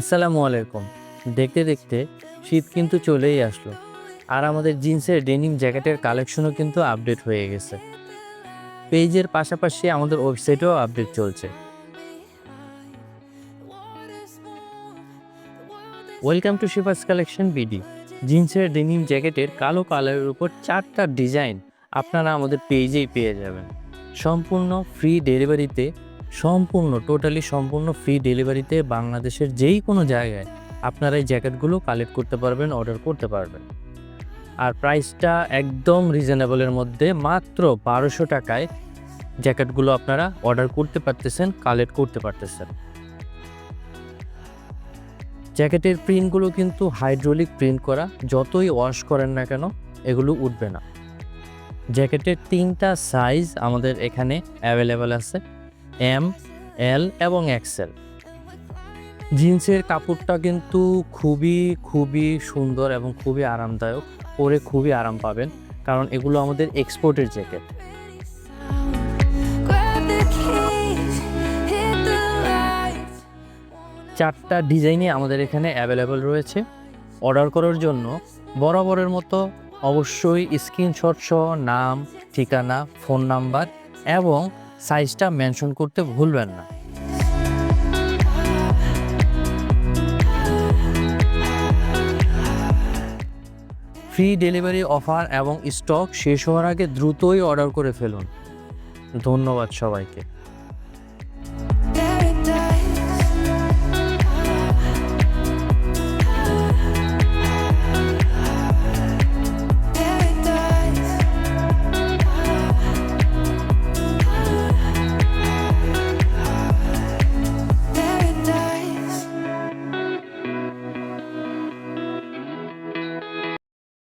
আসসালামু আলাইকুম। দেখতে দেখতে শীত কিন্তু চলেই আসলো, আর আমাদের জিন্সের ডেনিম জ্যাকেটের কালেকশনও কিন্তু আপডেট হয়ে গেছে। পেজের পাশাপাশি আমাদের ওয়েবসাইটেও আপডেট চলছে। Welcome to Shifa's collection BD. জিন্সের ডেনিম জ্যাকেটের কালো কালারের উপর 4টা ডিজাইন আপনারা আমাদের পেজেই পেয়ে যাবেন। সম্পূর্ণ ফ্রি ডেলিভারিতে, সম্পূর্ণ ফ্রি ডেলিভারিতে বাংলাদেশের যেই কোনো জায়গায় আপনারা এই জ্যাকেটগুলো কালেক্ট করতে পারবেন, অর্ডার করতে পারবেন। আর প্রাইসটা একদম রিজনেবলের মধ্যে, মাত্র 1200 টাকায় জ্যাকেটগুলো আপনারা অর্ডার করতে পারতেছেন, কালেক্ট করতে পারতেছেন। জ্যাকেটের প্রিন্টগুলো কিন্তু হাইড্রোলিক প্রিন্ট করা, যতই ওয়াশ করেন না কেন এগুলো উঠবে না। জ্যাকেটের 3টা সাইজ আমাদের এখানে অ্যাভেলেবেল আছে, এম, এল এবং এক্সেল। জিন্সের কাপড়টা কিন্তু খুবই সুন্দর এবং খুবই আরামদায়ক, পরে খুবই আরাম পাবেন, কারণ এগুলো আমাদের এক্সপোর্টের জ্যাকেট। 4টা ডিজাইনই আমাদের এখানে অ্যাভেলেবেল রয়েছে। অর্ডার করার জন্য বরাবরের মতো অবশ্যই স্ক্রিনশট সহ নাম, ঠিকানা, ফোন নাম্বার এবং সাইজটা মেনশন করতে ভুলবেন না। ফ্রি ডেলিভারি অফার এবং স্টক শেষ হওয়ার আগে দ্রুতই অর্ডার করে ফেলুন। ধন্যবাদ সবাইকে।